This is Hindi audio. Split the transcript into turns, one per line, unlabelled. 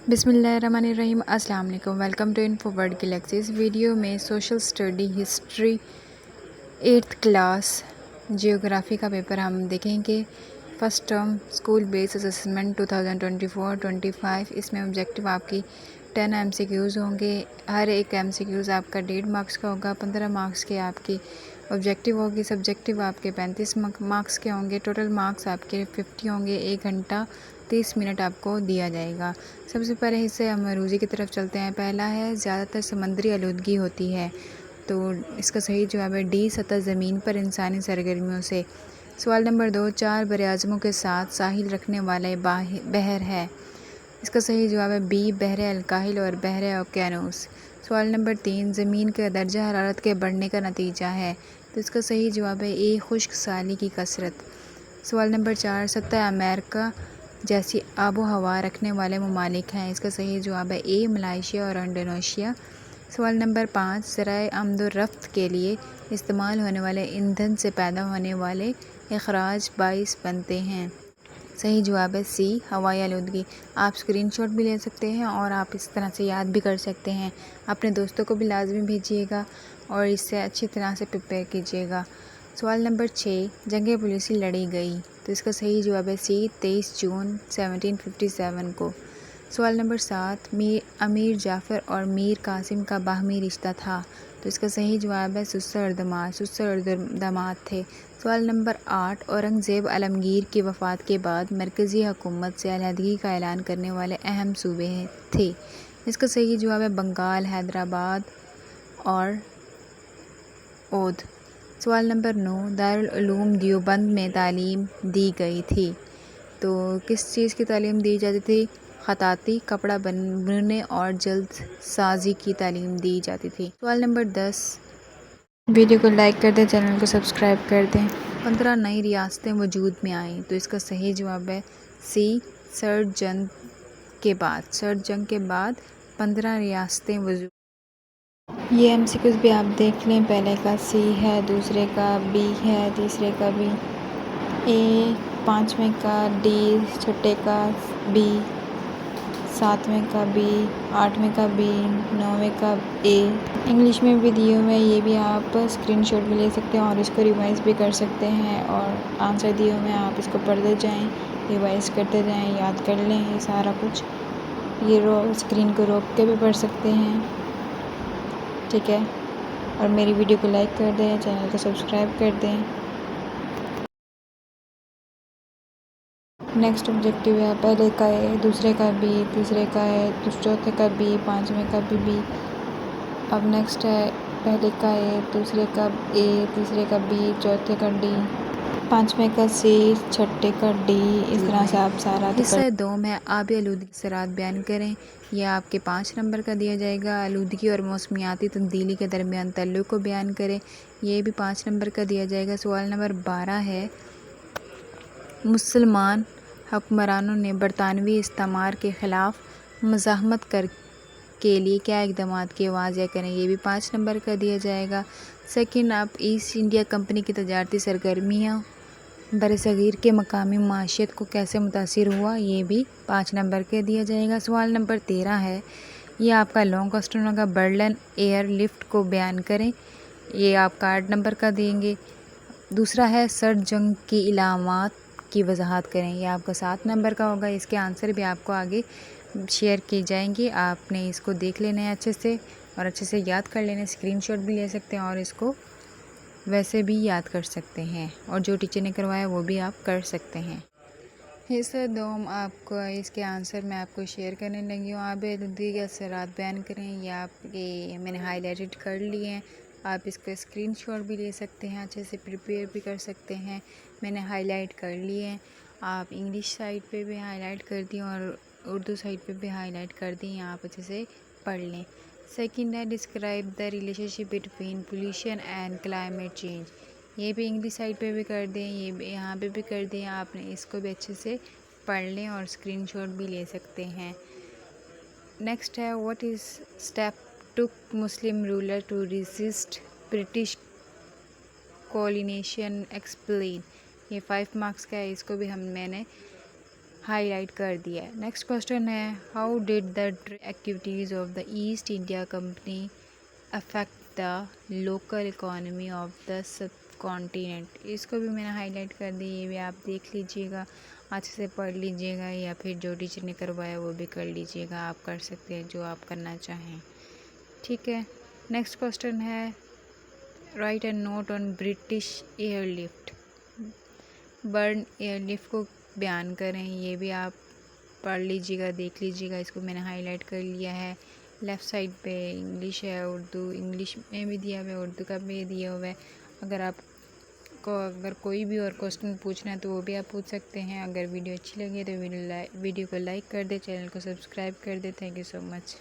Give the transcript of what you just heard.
बिस्मिल्लाहिर्रहमानिर्रहीम। अस्सलाम वालेकुम। Welcome to info world galaxy. इस वीडियो में social study history 8th class geography का पेपर हम देखेंगे। First term school based assessment 2024-25। इसमें ऑब्जेक्टिव आपकी 10 MCQs होंगे। हर एक MCQs आपका 1.5 मार्क्स का होगा। 15 मार्क्स के आपकी ऑब्जेक्टिव होगी। सब्जेक्टिव आपके 35 मार्क्स के होंगे। टोटल मार्क्स आपके 50 होंगे। 1 घंटा 30 मिनट आपको दिया जाएगा। सबसे पहले हिस्से हम मरूज़ी की तरफ चलते हैं। पहला है ज़्यादातर समुद्री आलूदगी होती है, तो इसका सही जवाब है डी, सतह ज़मीन पर इंसानी सरगर्मियों से। सवाल नंबर 2, 4 बरआज़मों के साथ साहिल रखने वाले बहर है। इसका सही जवाब है बी, बहर अलकाहिल और बहर ओकेयानूस। सवाल नंबर 3, ज़मीन का दर्जा हरारत के बढ़ने का नतीजा है, तो इसका सही जवाब है ए, खुश्क साली की कसरत। सवाल नंबर 4, सतह अमेरिका जैसी आबो हवा रखने वाले ममालिक हैं। इसका सही जवाब है ए, मलाइशिया और इंडोनेशिया। सवाल नंबर 5, ज़राए आमदोरफ्त के लिए इस्तेमाल होने वाले ईंधन से पैदा होने वाले अखराज बाइस बनते हैं। सही जवाब है सी, हवाई आलूदगी। आप स्क्रीनशॉट भी ले सकते हैं और आप इस तरह से याद भी कर सकते हैं। अपने दोस्तों को भी लाजमी भेजिएगा और इससे अच्छी तरह से प्रिपेयर कीजिएगा। सवाल नंबर 6, जंग पॉलिसी लड़ी गई, तो इसका सही जवाब है सी, 23 जून 1757 को। सवाल नंबर 7, अमीर जाफ़र और मीर कासिम का बाहमी रिश्ता था, तो इसका सही जवाब है सुसर और दामाद। सुसर और दामाद थे। सवाल नंबर 8, औरंगज़ेब आलमगीर की वफ़ात के बाद मरकज़ी हुकूमत से अलहदगी का ऐलान करने वाले अहम सूबे थे। इसका सही जवाब है बंगाल, हैदराबाद और ओध। सवाल नंबर 9, दारुल उलूम देवबंद में तालीम दी गई थी, तो किस चीज़ की तालीम दी जाती थी? ख़ताती, कपड़ा बुनने और जल्द साजी की तालीम दी जाती थी। सवाल नंबर 10, वीडियो को लाइक कर दें, चैनल को सब्सक्राइब कर दें। 15 नई रियासतें वजूद में आईं, तो इसका सही जवाब है सी, सर्द जंग के बाद। सर्द जंग के बाद 15 रियासतें वजूद। ये MCQs भी आप देख लें। पहले का सी है, दूसरे का बी है, तीसरे का बी ए, पाँचवें का डी, छठे का बी, सातवें का बी, आठवें का बी, नौवें का ए। इंग्लिश में भी दिए हुए हैं, ये भी आप स्क्रीनशॉट भी ले सकते हैं और इसको रिवाइज़ भी कर सकते हैं। और आंसर दिए हुए हैं, आप इसको पढ़ते जाएं, रिवाइज़ करते जाएं, याद कर लें ये सारा कुछ। ये स्क्रीन को रोक के भी पढ़ सकते हैं, ठीक है। और मेरी वीडियो को लाइक कर दें, चैनल को सब्सक्राइब कर दें। नेक्स्ट ऑब्जेक्टिव है, पहले का ए, दूसरे का बी, तीसरे का ए, चौथे का बी, पाँचवें का भी बी। अब नेक्स्ट है, पहले का ए, दूसरे का ए, तीसरे का बी, चौथे का डी, पाँचवें का सी, छठे का डी। इस तरह से आप सारा हिस्सा 2 में आबी आलूदगी से रात बयान करें। यह आपके 5 नंबर का दिया जाएगा। आलूदगी और मौसमियाती तब्दीली के दरमियान ताल्लुक़ को बयान करें। ये भी 5 नंबर का दिया जाएगा। सवाल नंबर 12 है, मुसलमान हुक्मरानों ने बरतानवी इस्तामार के ख़िलाफ़ मज़ाहमत के लिए क्या इक़दाम किए, वाज़ेह करें। ये भी 5 नंबर का दिया जाएगा। सेकंड, आप ईस्ट इंडिया कंपनी की तजारती सरगर्मियाँ बरसगीर के मकामी माशियत को कैसे मुतासिर हुआ, ये भी 5 नंबर के दिया जाएगा। सवाल नंबर 13 है, ये आपका लॉन्ग क्वेश्चन होगा, बर्लिन एयर लिफ्ट को बयान करें। ये आपका 8 नंबर का देंगे। दूसरा है, सर्द जंग की इलामात की वजाहत करें। ये आपका 7 नंबर का होगा। इसके आंसर भी आपको आगे शेयर की जाएंगी। आपने इसको देख लेना है अच्छे से और अच्छे से याद कर लेना है। स्क्रीनशॉट भी ले सकते हैं और इसको वैसे भी याद कर सकते हैं, और जो टीचर ने करवाया वो भी आप कर सकते हैं। हिस्सा 2 आपको इसके आंसर मैं आपको शेयर करने लगी हूँ। आप आलूदगी के असरात बयान करें। ये आपके मैंने हाईलाइटेड कर लिए हैं। आप इसका स्क्रीनशॉट भी ले सकते हैं, अच्छे से प्रिपेयर भी कर सकते हैं। मैंने हाईलाइट कर लिए हैं। आप इंग्लिश साइड पे भी हाईलाइट कर दी और उर्दू साइड पे भी हाईलाइट कर दी। आप अच्छे से पढ़ लें। सेकंड है, describe the relationship between pollution and climate change. ये भी इंग्लिश साइड पे भी कर दें, ये भी यहाँ पे भी कर दें। आपने इसको भी अच्छे से पढ़ लें और स्क्रीनशॉट भी ले सकते हैं। नेक्स्ट है, what is step took Muslim ruler to resist British colonisation, explain. ये 5 मार्क्स का है। इसको भी मैंने हाईलाइट कर दिया है। नेक्स्ट क्वेश्चन है, how did the activities of the east India company affect the local economy of the sub continent. इसको भी मैंने हाईलाइट कर दी, ये भी आप देख लीजिएगा, अच्छे से पढ़ लीजिएगा, या फिर जो टीचर ने करवाया वो भी कर लीजिएगा, आप कर सकते हैं जो आप करना चाहें, ठीक है। नेक्स्ट क्वेश्चन है, right and note on British airlift. Burn airlift को बयान करें, ये भी आप पढ़ लीजिएगा, देख लीजिएगा, इसको मैंने हाईलाइट कर लिया है। लेफ़्ट साइड पे इंग्लिश है, उर्दू इंग्लिश में भी दिया हुआ है, उर्दू का भी दिया हुआ है। अगर कोई भी और क्वेश्चन पूछना है तो वो भी आप पूछ सकते हैं। अगर वीडियो अच्छी लगी तो वीडियो को लाइक कर दे, चैनल को सब्सक्राइब कर दे। Thank you so much.